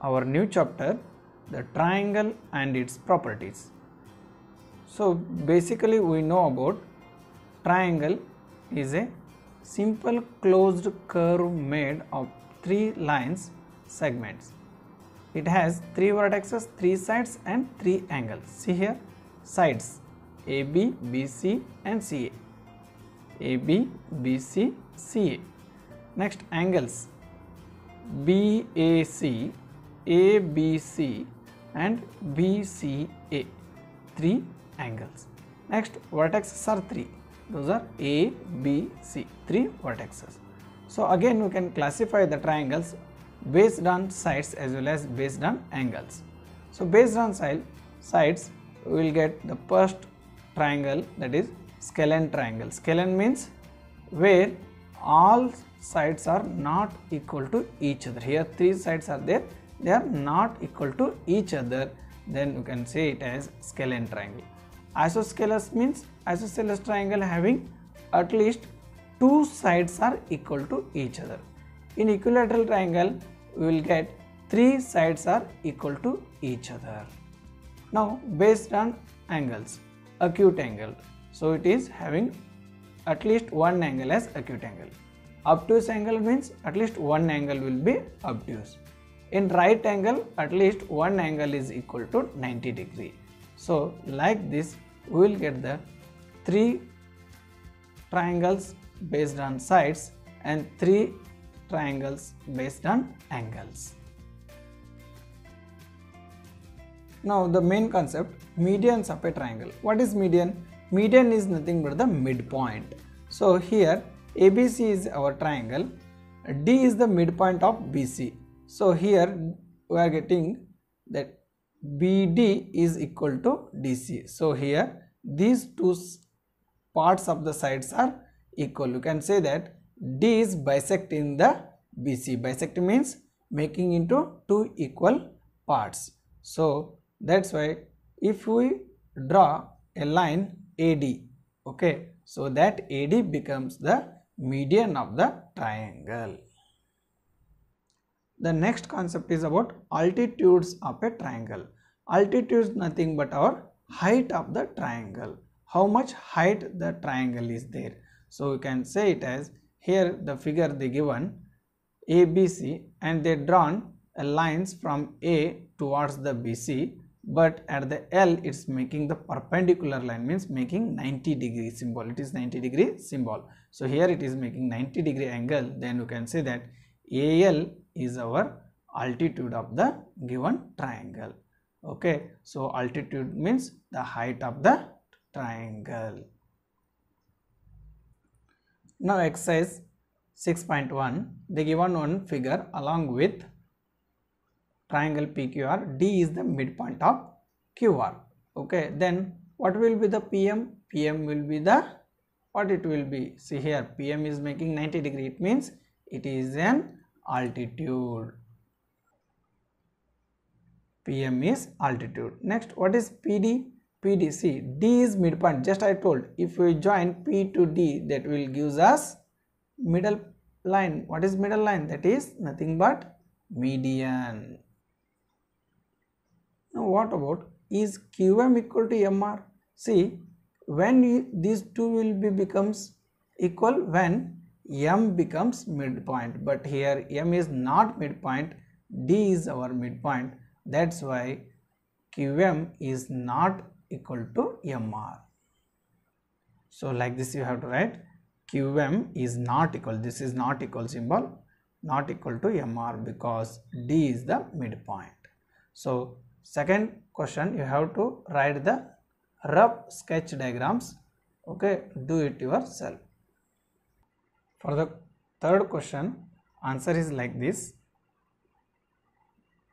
our new chapter, the triangle and its properties. So basically we know about triangle is a simple closed curve made of 3 lines segments. It has 3 vertices, 3 sides and 3 angles. See here, sides AB, BC and CA. AB, BC, CA. Next, angles BAC, ABC and BCA. 3 angles. Next, vertices are 3. Those are A, B, C. 3 vertices. So again we can classify the triangles based on sides as well as based on angles. So based on sides we will get the first triangle, that is scalene triangle. Scalene means where all sides are not equal to each other. Here 3 sides are there, they are not equal to each other, then you can say it as scalene triangle. Isosceles means isosceles triangle having at least 2 sides are equal to each other. In equilateral triangle we will get 3 sides are equal to each other. Now based on angles, acute angle, so it is having at least one angle as acute angle. Obtuse angle means at least one angle will be obtuse. In right angle at least one angle is equal to 90 degree. So like this we will get the 3 triangles based on sides and 3 triangles based on angles. Now the main concept, medians of a triangle. What is median? Median is nothing but the midpoint. So here ABC is our triangle, D is the midpoint of BC. So here we are getting that BD is equal to DC. So here these 2 parts of the sides are equal. You can say that D is bisecting the BC. Bisect means making into 2 equal parts. So that's why if we draw a line AD, okay, so that AD becomes the median of the triangle. The next concept is about altitudes of a triangle. Altitude is nothing but our height of the triangle. How much height the triangle is there. So you can say it as, here the figure they given ABC and they drawn lines from A towards the BC, but at the L it's making the perpendicular line, means making 90 degree symbol. It is 90 degree symbol. So here it is making 90 degree angle, then you can say that AL is our altitude of the given triangle. Okay, so altitude means the height of the triangle. Now exercise 6.1, they given one figure along with triangle PQR. D is the midpoint of QR. Okay, then what will be the PM? PM will be the, what it will be? See here, PM is making 90 degree, it means it is an altitude. PM is altitude. Next, what is PD? PD, see, D is midpoint. Just I told, if we join P to D, that will gives us middle line. What is middle line? That is nothing but median. Now what about, is QM equal to MR? See, when these two will be becomes equal when M becomes midpoint, but here M is not midpoint, D is our midpoint. That's why QM is not equal to MR. So like this you have to write, QM is not equal, this is not equal symbol, not equal to MR because D is the midpoint. So second question, you have to write the rough sketch diagrams. Okay, do it yourself. For the third question, answer is like this.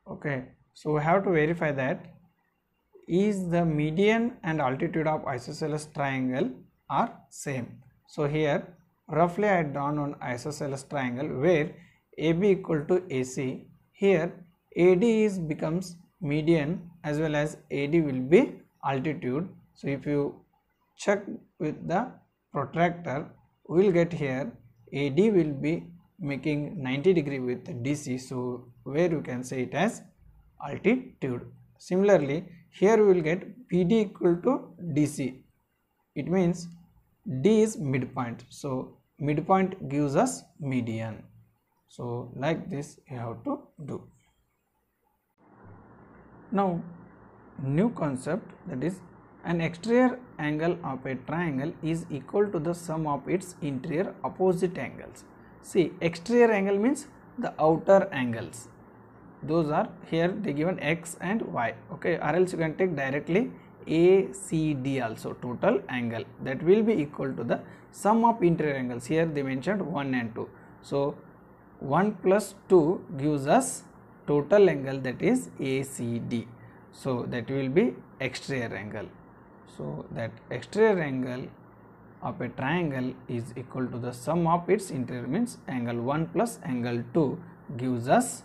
Okay, so we have to verify that is the median and altitude of isosceles triangle are same. So here roughly I drawn on isosceles triangle where AB equal to AC. Here AD is becomes median as well as AD will be altitude. So if you check with the protractor, we will get here AD will be making 90 degree with DC. So where you can say it as altitude. Similarly, here we will get BD equal to DC. It means D is midpoint, so midpoint gives us median. So like this you have to do. Now new concept, that is an exterior angle of a triangle is equal to the sum of its interior opposite angles. See, exterior angle means the outer angles. Those are here they given x and y, okay, or else you can take directly ACD also, total angle, that will be equal to the sum of interior angles. Here they mentioned 1 and 2, so 1 plus 2 gives us total angle, that is ACD. So that will be exterior angle. So that exterior angle of a triangle is equal to the sum of its interior, means angle 1 plus angle 2 gives us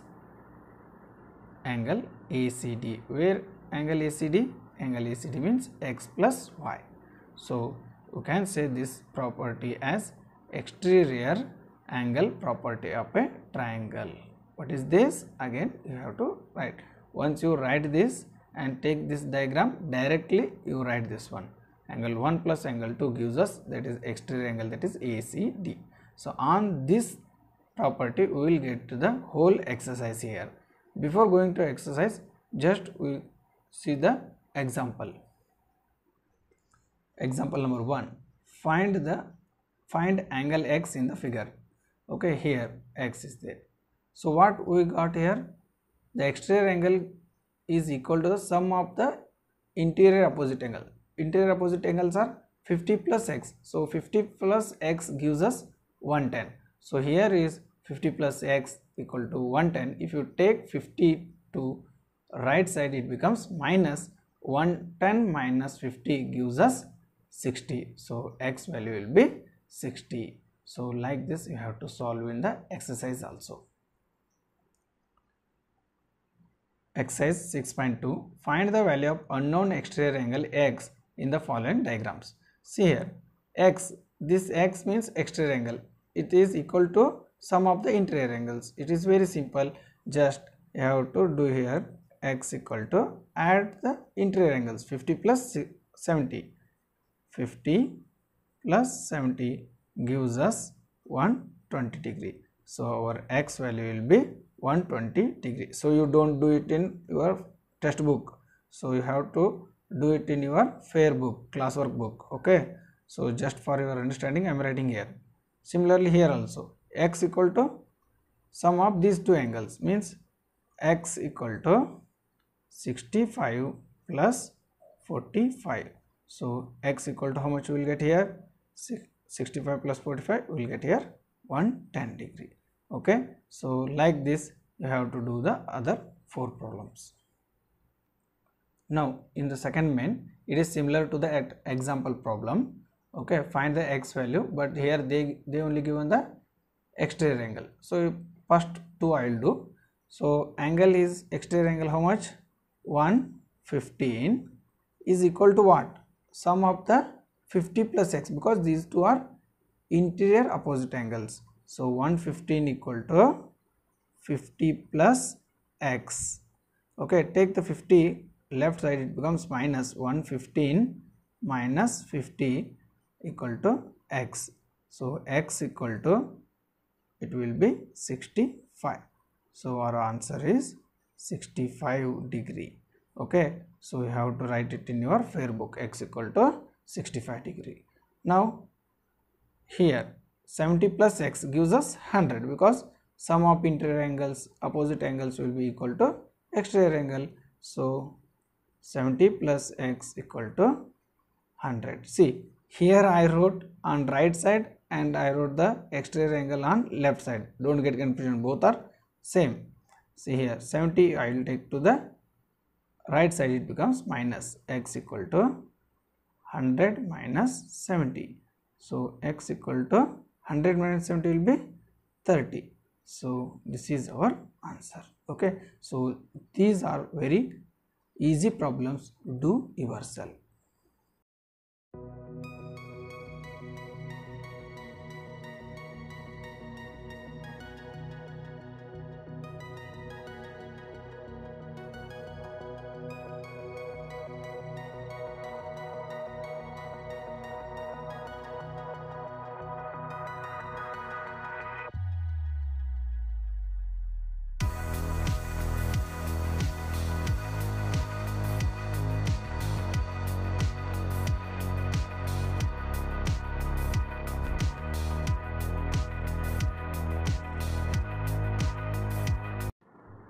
angle ACD. Where angle ACD? Angle ACD means x plus y. So you can say this property as exterior angle property of a triangle. What is this? Again you have to write. Once you write this and take this diagram, directly you write this one. Angle 1 plus angle 2 gives us, that is exterior angle, that is ACD. So on this property we will get to the whole exercise here. Before going to exercise, just we see the example. Example number 1. Find angle x in the figure. Okay, here x is there. So what we got here? The exterior angle is equal to the sum of the interior opposite angle. Interior opposite angles are 50 plus x. So 50 plus x gives us 110. So here is 50 plus x equal to 110. If you take 50 to right side, it becomes minus 110 minus 50 gives us 60. So x value will be 60. So like this you have to solve in the exercise also. Exercise 6.2. Find the value of unknown exterior angle x in the following diagrams. See here, x, this x means exterior angle. It is equal to sum of the interior angles. It is very simple. Just you have to do here x equal to add the interior angles, 50 plus 70. 50 plus 70 gives us 120 degree. So our x value will be 120 degree. So you don't do it in your textbook. So you have to do it in your fair book, classwork book. Okay. So just for your understanding I am writing here. Similarly here also, x equal to sum of these two angles, means x equal to 65 plus 45. So x equal to how much we will get here? 65 plus 45 we will get here 110 degree. Okay. So like this you have to do the other 4 problems. Now in the second main, it is similar to the example problem. Okay, find the x value, but here they only given the exterior angle. So first 2 I will do. So angle is exterior angle how much? 115 is equal to what? Sum of the 50 plus x, because these two are interior opposite angles. So 115 equal to 50 plus x. Okay, take the 50 left side, it becomes minus 115 minus 50 equal to x. So x equal to, it will be 65. So our answer is 65 degree. Okay, so you have to write it in your fair book, x equal to 65 degree. Now here 70 plus x gives us 100, because sum of interior angles, opposite angles will be equal to exterior angle. So 70 plus x equal to 100. See, here I wrote on right side and I wrote the exterior angle on left side. Don't get confusion, both are same. See here 70 I will take to the right side, it becomes minus x equal to 100 minus 70. So x equal to 100 minus 70 will be 30. So this is our answer. Okay, so these are very easy problems, do yourself.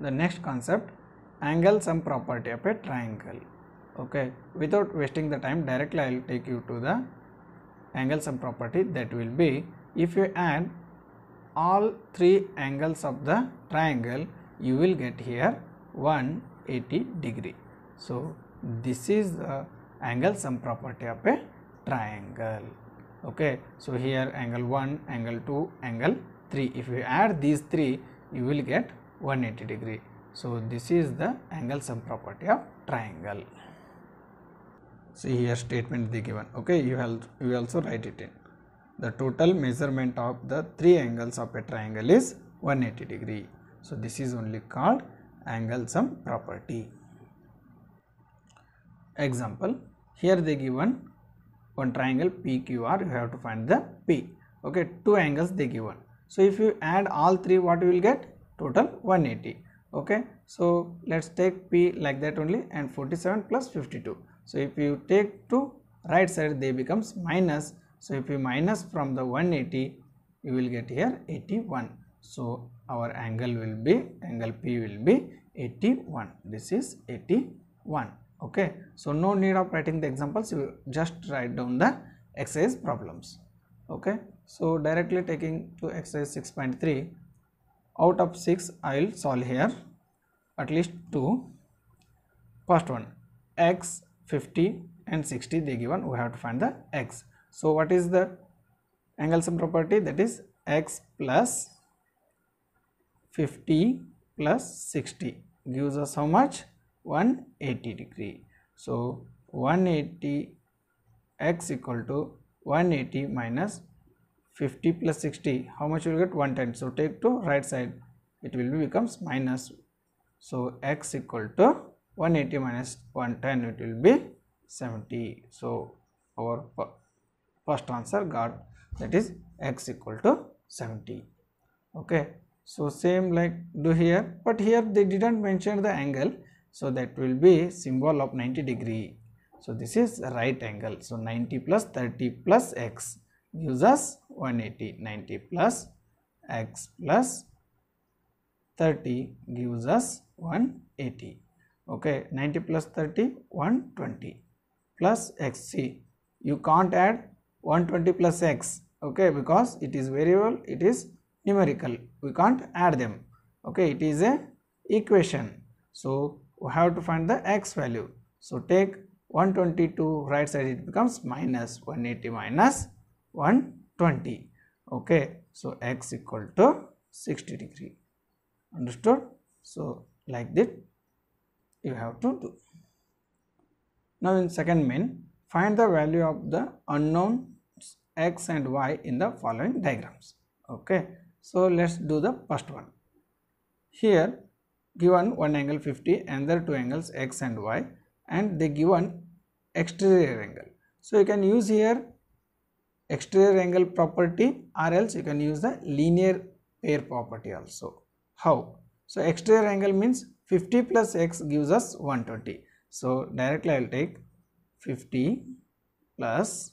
the next concept, angle sum property of a triangle. Okay, without wasting the time, directly I will take you to the angle sum property. That will be, if you add all three angles of the triangle, you will get here 180 degree. So this is the angle sum property of a triangle. Okay, so here angle 1, angle 2, angle 3, if you add these three, you will get 180 degree. So this is the angle sum property of triangle. See here statement they given. Okay, you also write it in. The total measurement of the three angles of a triangle is 180 degree. So this is only called angle sum property. Example, here they given one triangle PQR, you have to find the P. Okay, two angles they given. So if you add all three, what you will get? Total 180. Okay, so let's take P like that only, and 47 plus 52. So if you take to right side, they becomes minus. So if you minus from the 180, you will get here 81. So our angle will be, angle P will be 81. This is 81. Okay, so no need of writing the examples, you just write down the exercise problems. Okay, so directly taking to exercise 6.3, out of 6 I will solve here at least 2. First one, x, 50 and 60 they given, we have to find the x. So what is the angle sum property? That is x plus 50 plus 60 gives us how much? 180 degree. So 180, x equal to 180 minus 50 plus 60, how much you will get? 110. So take to right side, it will be becomes minus. So x equal to 180 minus 110, it will be 70. So our first answer got, that is x equal to 70. Okay, so same like do here, but here they didn't mention the angle, so that will be symbol of 90 degree. So this is right angle. So 90 plus 30 plus x gives us 180. 90 plus x plus 30 gives us 180. Okay, 90 plus 30, 120 plus x. See, you can't add 120 plus x, okay, because it is variable, it is numerical, we can't add them. Okay, it is a equation, so we have to find the x value. So take 120 to right side, it becomes minus 180 minus 120. Okay, so x equal to 60 degree. Understood? So like that you have to do. Now in second main, find the value of the unknown x and y in the following diagrams. Okay, so let's do the first one. Here given one angle 50, another two angles x and y, and they given exterior angle. So you can use here exterior angle property, or else you can use the linear pair property also. How? So exterior angle means 50 plus x gives us 120. So directly I will take 50 plus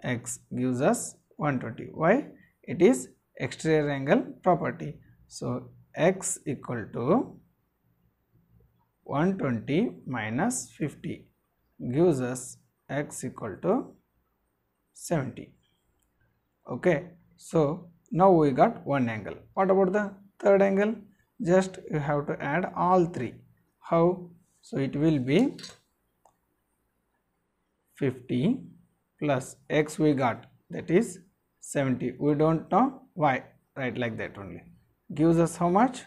x gives us 120. Why? It is exterior angle property. So x equal to 120 minus 50 gives us x equal to 70. Okay, so now we got one angle. What about the third angle? Just you have to add all three. How? So it will be 50 plus x we got, that is 70. We don't know why, right, like that only. Gives us how much?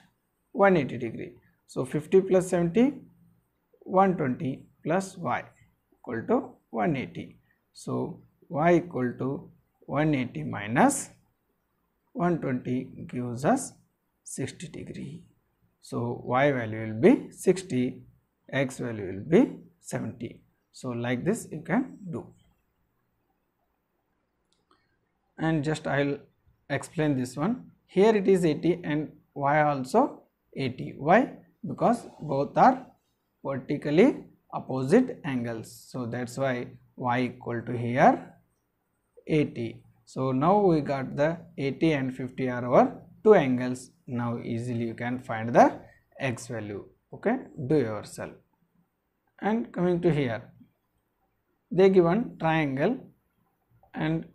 180 degree. So 50 plus 70, 120 plus y equal to 180. So y equal to 180 minus 120 gives us 60 degree. So y value will be 60, x value will be 70. So like this you can do. And just I will explain this one. Here it is 80 and y also 80. Why? Because both are vertically opposite angles. So that's why y equal to here 80. So now we got the 80 and 50 are our two angles. Now easily you can find the x value. Okay, do yourself. And coming to here, they given triangle and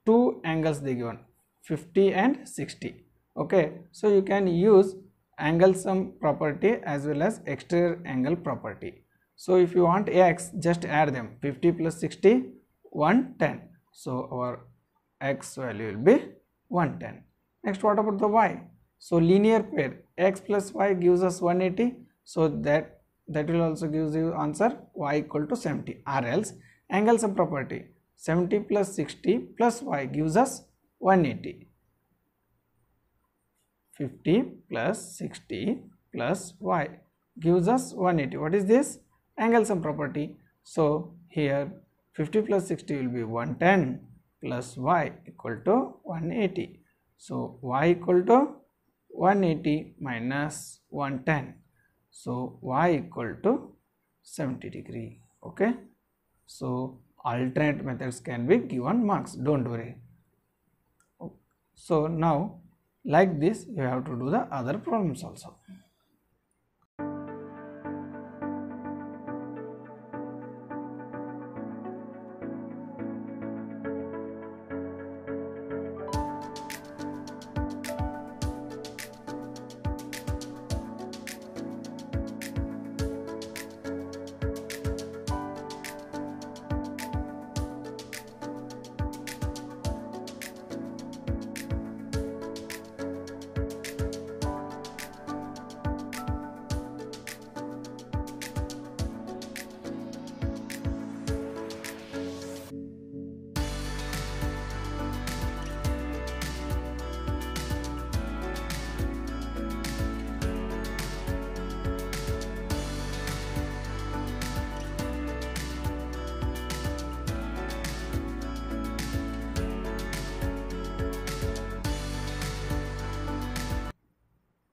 two angles they given 50 and 60. Okay, so you can use angle sum property as well as exterior angle property. So if you want x, just add them, 50 plus 60, 110. So our x value will be 110. Next, what about the y? So linear pair, x plus y gives us 180. So that will also gives you answer y equal to 70, or else angle sum property, 70 plus 60 plus y gives us 180. 50 plus 60 plus y gives us 180. What is this? Angle sum property. So here 50 plus 60 will be 110 plus y equal to 180. So y equal to 180 minus 110. So y equal to 70 degree. Okay. So alternate methods can be given marks. Don't worry. So now like this you have to do the other problems also.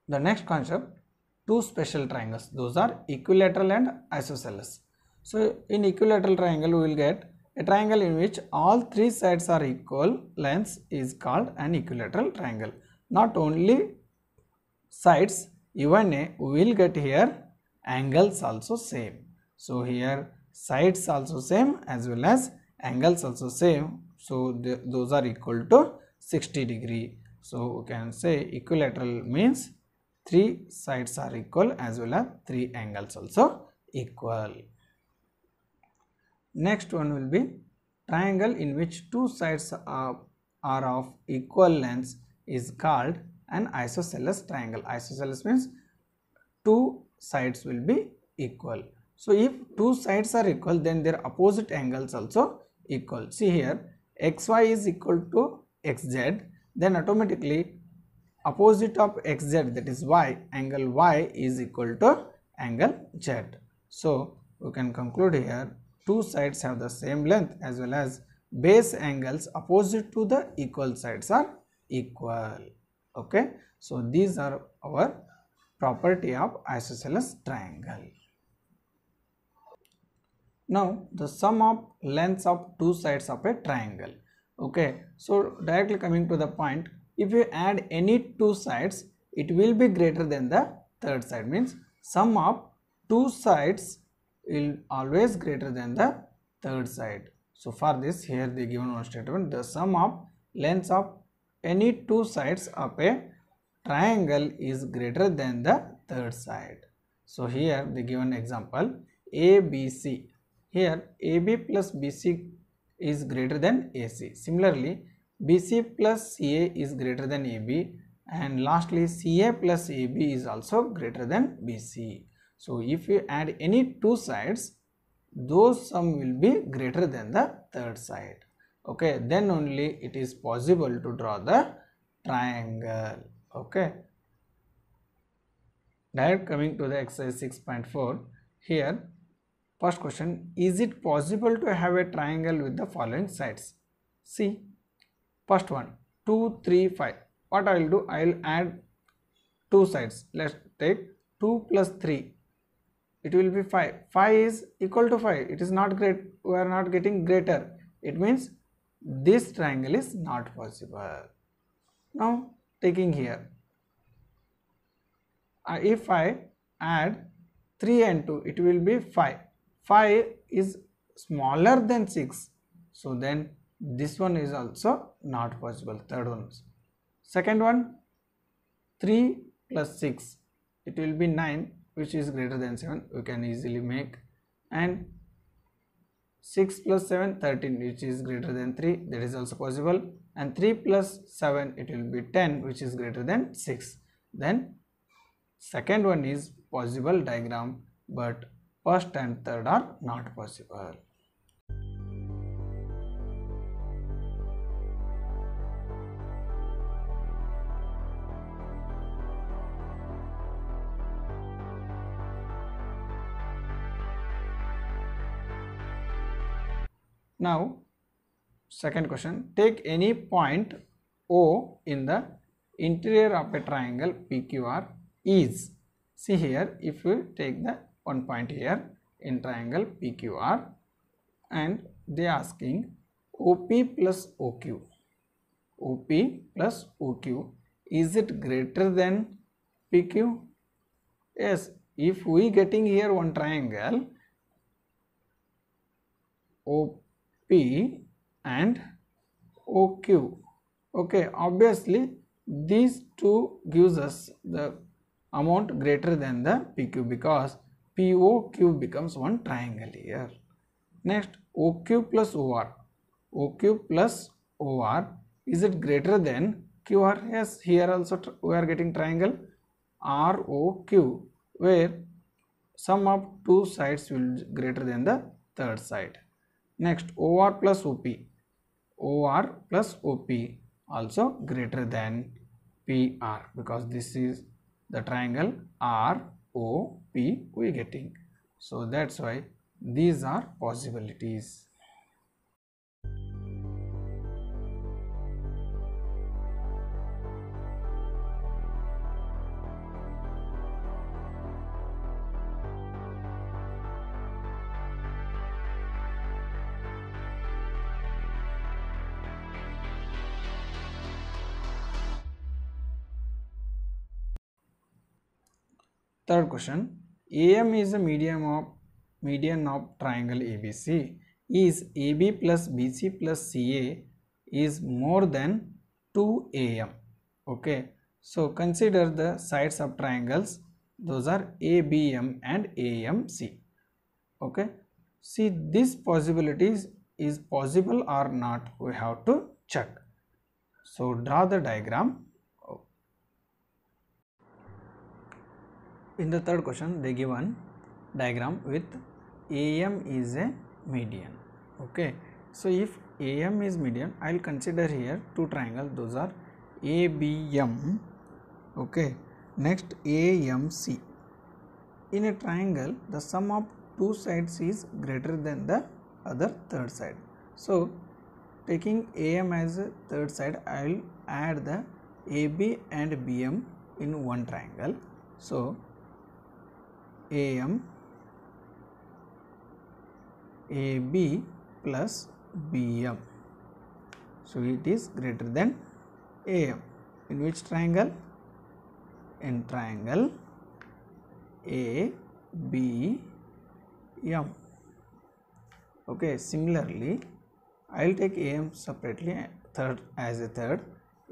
The next concept, two special triangles, those are equilateral and isosceles. So in equilateral triangle we will get a triangle in which all three sides are equal lengths is called an equilateral triangle. Not only sides, even we will get here angles also same. So here sides also same as well as angles also same. So those are equal to 60 degree. So we can say equilateral means three sides are equal as well as three angles also equal. Next one will be triangle in which two sides are of equal lengths is called an isosceles triangle. Isosceles means two sides will be equal. So if two sides are equal, then their opposite angles also equal. See here, xy is equal to xz, then automatically opposite of xz, that is y, angle y is equal to angle z. So we can conclude here two sides have the same length as well as base angles opposite to the equal sides are equal. Okay, so these are our property of isosceles triangle. Now the sum of lengths of two sides of a triangle. Okay, so directly coming to the point, if you add any two sides, it will be greater than the third side, means sum of two sides will always greater than the third side. So for this, here they given one statement, the sum of lengths of any two sides of a triangle is greater than the third side. So here they given example ABC. Here AB plus BC is greater than AC. Similarly, BC plus CA is greater than AB, and lastly CA plus AB is also greater than BC. So if you add any two sides, those sum will be greater than the third side. Okay, then only it is possible to draw the triangle. Okay. Direct coming to the exercise 6.4, here first question, is it possible to have a triangle with the following sides? See, first one, 2, 3, 5. What I will do, I will add two sides. Let's take 2 plus 3. It will be 5. 5 is equal to 5. It is not great. We are not getting greater. It means this triangle is not possible. Now taking here, if I add 3 and 2, it will be 5. 5 is smaller than 6, so then this one is also not possible. Third one. Second one, 3 plus 6, it will be 9, which is greater than 7. We can easily make. And 6 plus 7, 13, which is greater than 3, that is also possible. And 3 plus 7, it will be 10, which is greater than 6. Then second one is possible diagram, but first and third are not possible. Now second question, take any point O in the interior of a triangle PQR is. See here, if we take the one point here in triangle PQR and they are asking OP plus OQ. OP plus OQ, is it greater than PQ? Yes, if we getting here one triangle OP and OQ, okay, obviously these two gives us the amount greater than the PQ because POQ becomes one triangle here. Next, OQ plus OR. OQ plus OR, is it greater than QR? Yes, here also we are getting triangle ROQ where sum of two sides will be greater than the third side. Next, OR plus OP. OR plus OP also greater than PR because this is the triangle ROP we getting. So that's why these are possibilities. Third question, AM is a median of triangle ABC. Is AB plus BC plus CA is more than 2AM. Okay, so consider the sides of triangles. Those are ABM and AMC. Okay, see this possibilities is possible or not, we have to check. So draw the diagram. In the third question, they give one diagram with AM is a median. Okay, so if AM is median, I will consider here two triangles. Those are ABM. Okay, next AMC. In a triangle, the sum of two sides is greater than the other third side. So taking AM as a third side, I will add the AB and BM in one triangle. So AM AB plus BM, so it is greater than AM. In which triangle? In triangle ABM. Okay, similarly I will take AM separately, third as a third.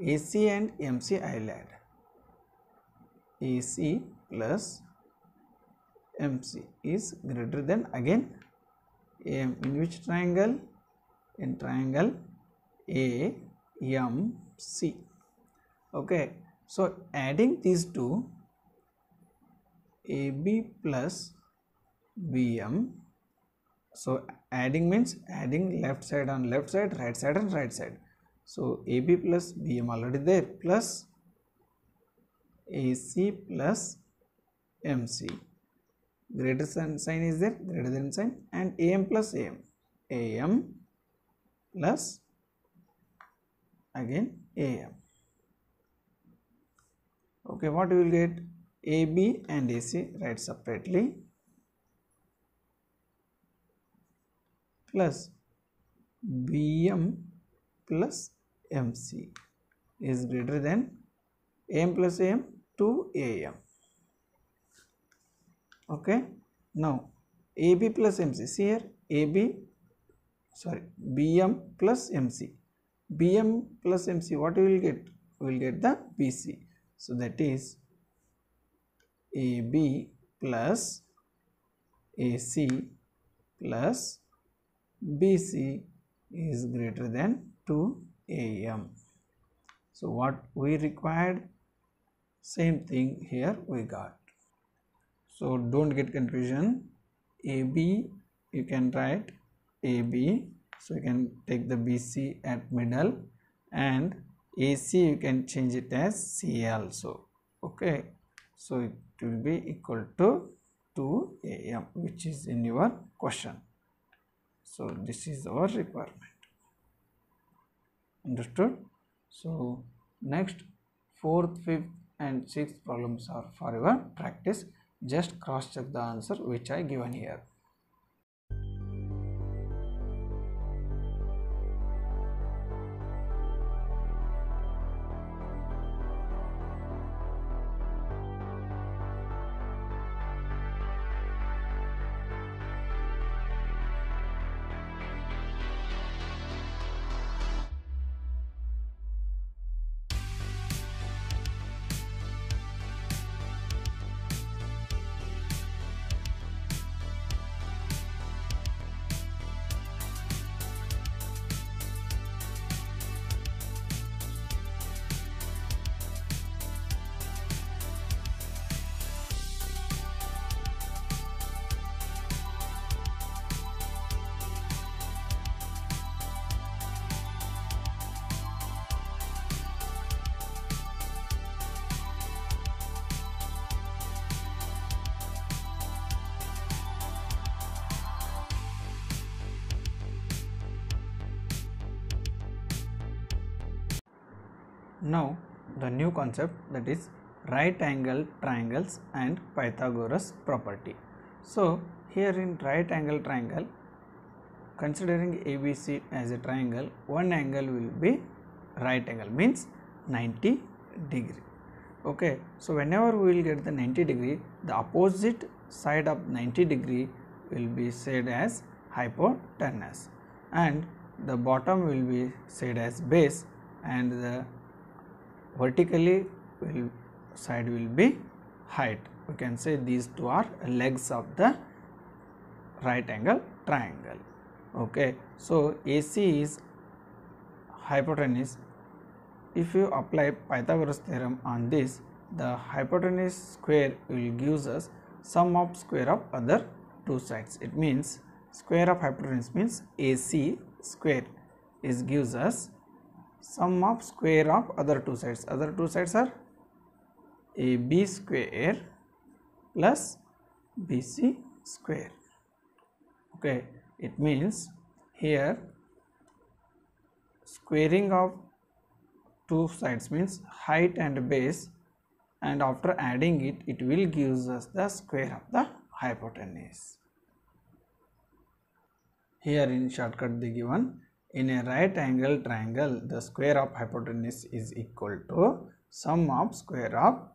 AC and MC I will add. AC plus MC is greater than again AM. In which triangle? In triangle AMC. Okay, so adding these two, AB plus BM, so adding means adding left side on left side, right side on right side. So AB plus BM already there, plus AC plus MC. Greater than sign is there, greater than sign, and AM plus AM. AM plus again AM. Okay, what we will get? AB and AC write separately plus BM plus MC is greater than AM plus AM 2AM. Okay. Now AB plus MC. See here, BM plus MC. BM plus MC, what we will get? We will get the BC. So that is AB plus AC plus BC is greater than 2AM. So what we required, same thing here we got. So don't get confusion. AB, you can write AB, so you can take the BC at middle, and AC you can change it as CA also. Okay, so it will be equal to 2AM, which is in your question. So this is our requirement. Understood? So next 4th, 5th and 6th problems are for your practice. Just cross check the answer which I given here. Now the new concept, that is right angle triangles and Pythagoras property. So here in right angle triangle, considering ABC as a triangle, one angle will be right angle, means 90 degree. Okay, so whenever we will get the 90 degree, the opposite side of 90 degree will be said as hypotenuse, and the bottom will be said as base, and the vertically side will be height. We can say these two are legs of the right angle triangle. Okay, so AC is hypotenuse. If you apply Pythagoras theorem on this, the hypotenuse square will gives us sum of square of other two sides. It means square of hypotenuse means AC square is gives us sum of square of other two sides. Other two sides are AB square plus BC square. Okay, it means here squaring of two sides means height and base, and after adding it, it will gives us the square of the hypotenuse. Here in shortcut they given, in a right angle triangle, the square of hypotenuse is equal to sum of square of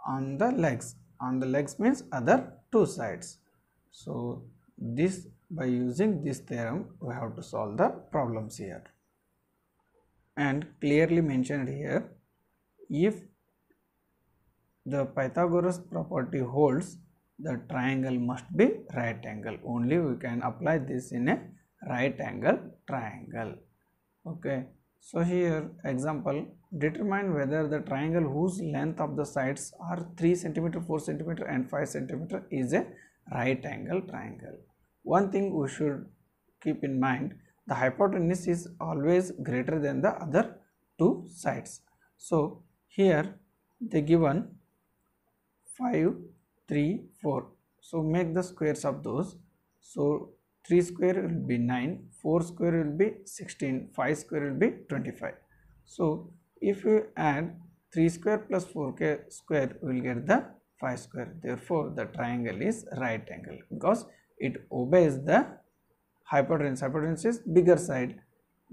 on the legs. On the legs means other two sides. So this, by using this theorem, we have to solve the problems here. And clearly mentioned here, if the Pythagoras property holds, the triangle must be right angle. Only we can apply this in a right angle triangle. Okay, so here example, determine whether the triangle whose length of the sides are 3 cm, 4 cm and 5 cm is a right angle triangle. One thing we should keep in mind, the hypotenuse is always greater than the other two sides. So here they given 5, 3, 4. So make the squares of those. So 3 square will be 9, 4 square will be 16, 5 square will be 25. So if you add 3 square plus 4 square, we will get the 5 square. Therefore the triangle is right angle because it obeys the hypotenuse. Hypotenuse is bigger side,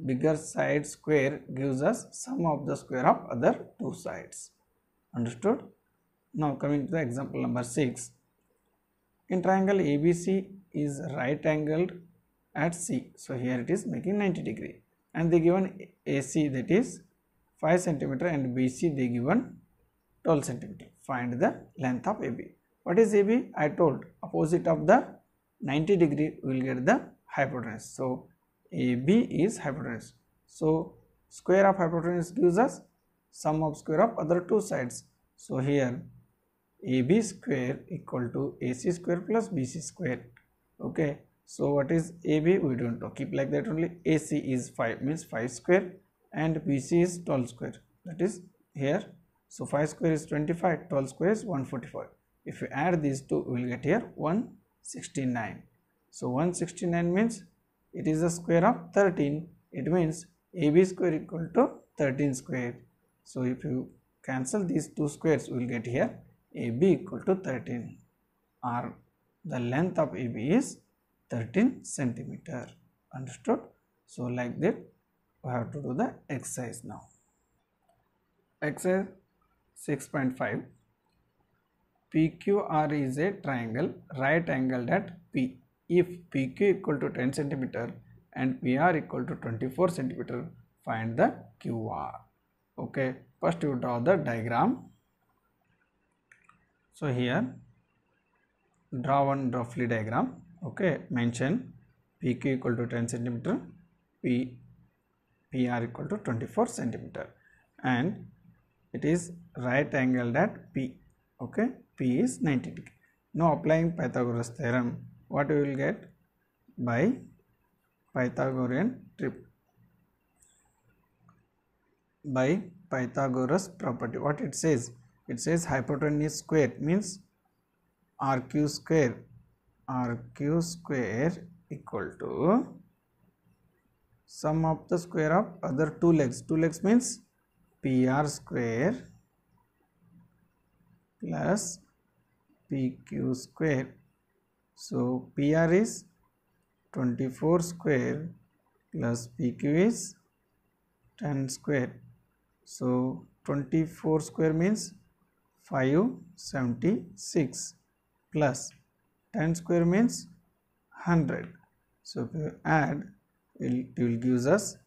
bigger side square gives us sum of the square of other two sides. Understood? Now coming to the example number 6. In triangle ABC is right angled at C. So here it is making 90 degree, and they given AC, that is 5 centimeter, and BC they given 12 centimeter. Find the length of AB. What is AB? I told opposite of the 90 degree we will get the hypotenuse. So AB is hypotenuse. So square of hypotenuse gives us sum of square of other two sides. So here AB square equal to AC square plus BC square. Okay. So what is AB? We don't know. Keep like that only. AC is 5, means 5 square, and BC is 12 square. That is here. So 5 square is 25, 12 square is 145. If you add these two, we will get here 169. So 169 means it is a square of 13. It means AB square equal to 13 square. So if you cancel these two squares, we will get here AB equal to 13, or the length of AB is 13 centimeter. Understood? So like that we have to do the exercise now. Exercise 6.5. PQR is a triangle right angled at P. If PQ equal to 10 centimeter and PR equal to 24 centimeter, find the QR. Okay, first you draw the diagram. So here draw one roughly diagram. Okay, mention PQ equal to 10 centimeter, PR equal to 24 centimeter, and it is right angled at P. Okay, P is 90 degree. Now applying Pythagoras theorem, what we will get? By Pythagorean by Pythagoras property. What it says? It says hypotenuse square means RQ square equal to sum of the square of other two legs. Two legs means PR square plus PQ square. So PR is 24 square plus PQ is 10 square. So 24 square means 576 plus 10 square means 100. So if you add, it will give us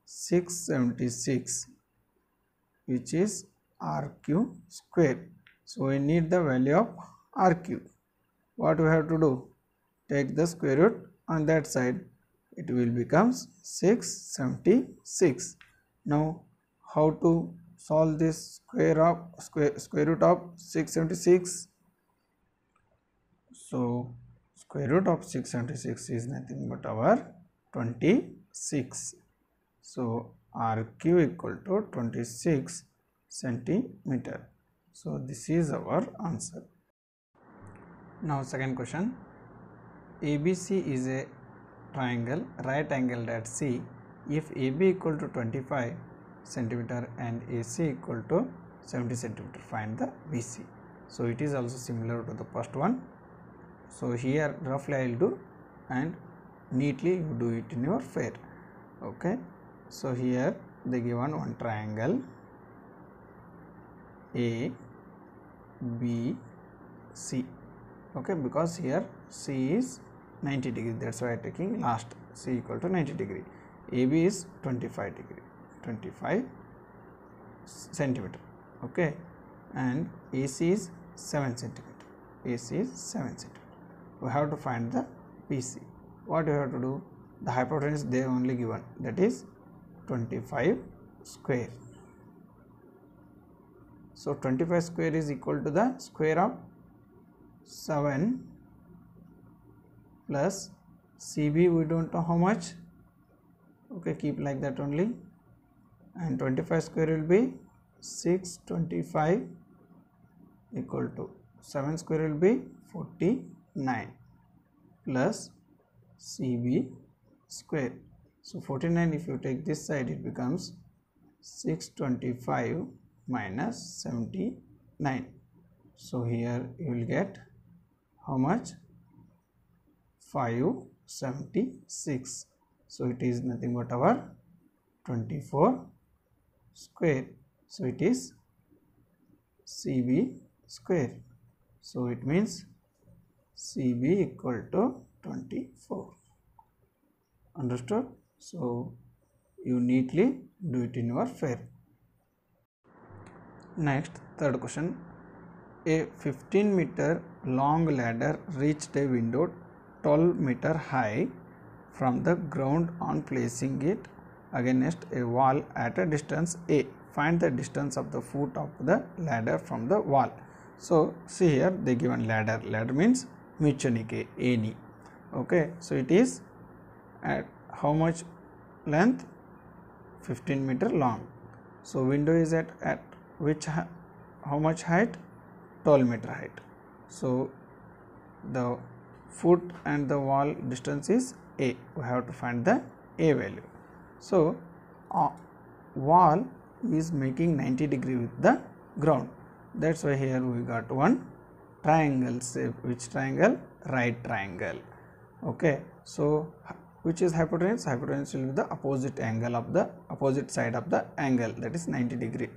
676, which is RQ square. So we need the value of RQ. What we have to do? Take the square root on that side. It will become 676. Now how to solve this square root of 676? So square root of 676 is nothing but our 26. So RQ equal to 26 centimeter. So this is our answer. Now second question. ABC is a triangle right angled at C. If AB equal to 25 centimeter and AC equal to 70 centimeter, find the BC. So it is also similar to the first one. So here roughly I will do, and neatly you do it in your fair. Okay. So here they given one triangle A, B, C. Okay, because here C is 90 degree, that's why I am taking last. C equal to 90 degree. AB is 25 degree, 25 centimeter. Okay, and AC is 7 centimeter. AC is 7 centimeter. We have to find the BC. What we have to do? The hypotenuse they only given, that is 25 square. So 25 square is equal to the square of 7 plus CB, we don't know how much. Okay, keep like that only, and 25 square will be 625 equal to 7 square will be 49 plus CB square. So 49, if you take this side, it becomes 625 minus 79. So here you will get how much? 576. So it is nothing but our 24 square. So it is CB square. So it means CB equal to 24. Understood? So you neatly do it in your fair. Next, third question. A 15-meter long ladder reached a window 12-meter high from the ground on placing it against a wall at a distance A. Find the distance of the foot of the ladder from the wall. So see here they given ladder. Ladder means Michanike, any. Okay, so it is at how much length? 15-meter long. So window is at which how much height? 12-meter height. So the foot and the wall distance is A. We have to find the A value. So wall is making 90 degree with the ground. That's why here we got one triangle shape. Which triangle? Right triangle. Okay. So which is hypotenuse? Hypotenuse will be the opposite angle of the opposite side of the angle, that is 90 degree.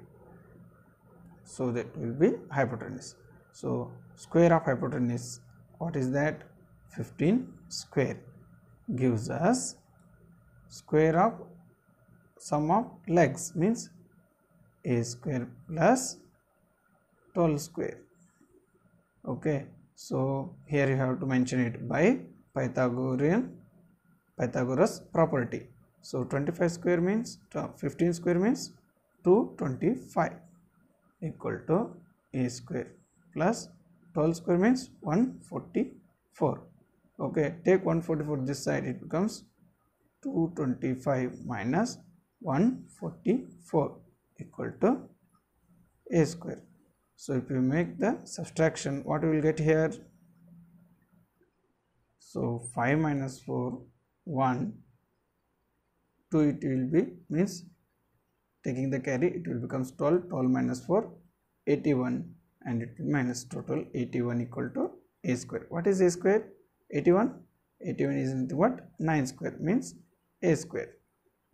So that will be hypotenuse. So square of hypotenuse, what is that? 15 square gives us square of sum of legs, means A square plus 12 square. Okay, so here you have to mention it by Pythagoras property. So 25 square means 15 square means 225 equal to A square plus 12 square means 144. Okay, take 144 this side, it becomes 225 minus 144 equal to A square. So if you make the subtraction, what we will get here? So 5 minus 4, 1, 2 it will be, means taking the carry it will becomes 12, 12 minus 4, 81, and it will minus total 81 equal to A square. What is A square? 81? 81 is into what? 9 square, means A square.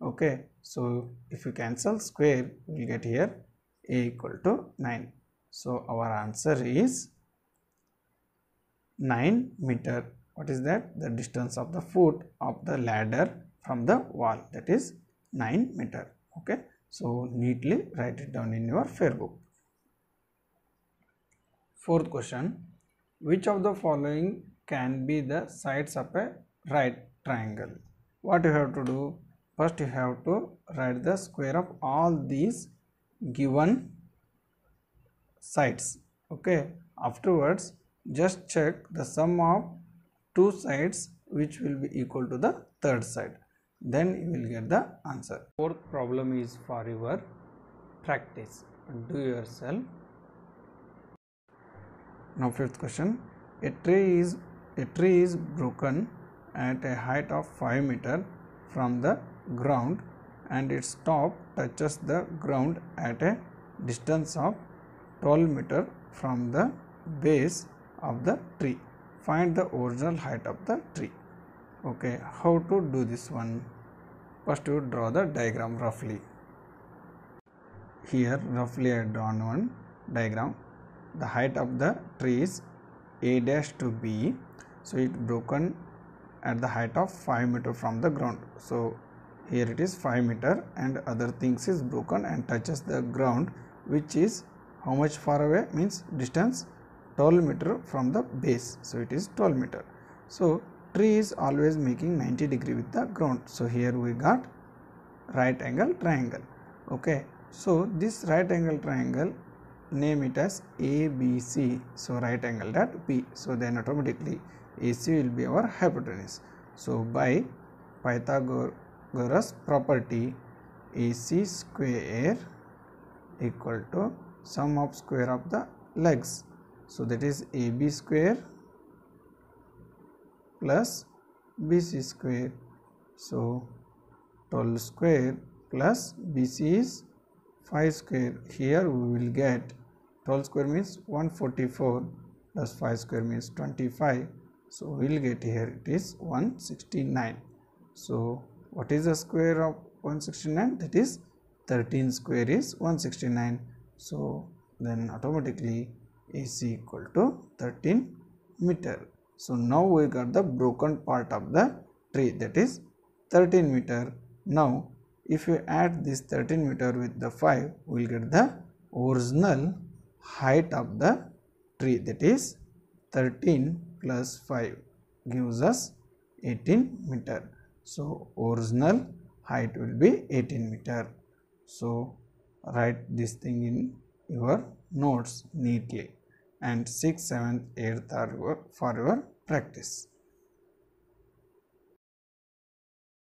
Okay, so if you cancel square, we will get here A equal to 9. So our answer is 9 meter. What is that? The distance of the foot of the ladder from the wall, that is 9 meter. Okay, so neatly write it down in your fair book. Fourth question. Which of the following can be the sides of a right triangle? What you have to do? First you have to write the square of all these given sides. Okay, afterwards just check the sum of two sides which will be equal to the third side, then you will get the answer. Fourth problem is for your practice, do yourself. Now fifth question. A tree is broken at a height of 5 meter from the ground and its top touches the ground at a distance of 12 meter from the base of the tree. Find the original height of the tree. Okay, how to do this one? First you draw the diagram roughly. Here roughly I have drawn one diagram. The height of the tree is A dash to B. So it broken at the height of 5 meter from the ground. So here it is 5 meter and other things is broken and touches the ground, which is how much far away? Means distance 12 meter from the base. So it is 12 meter. So tree is always making 90 degree with the ground. So here we got right angle triangle. Okay, so this right angle triangle, name it as ABC. So right angle at B. So then automatically AC will be our hypotenuse. So by Pythagoras property, AC square equal to sum of square of the legs. So that is AB square plus BC square. So 12 square plus BC is 5 square. Here we will get 12 square means 144 plus 5 square means 25. So we will get here it is 169. So what is the square of 169, that is 13 square is 169. So then automatically AC equal to 13 meter. So now we got the broken part of the tree, that is 13 meter. Now if you add this 13 meter with the 5, we will get the original height of the tree, that is 13 plus 5 gives us 18 meter. So original height will be 18 meter. So write this thing in your notes neatly, and 6th, 7th, 8th are for your practice.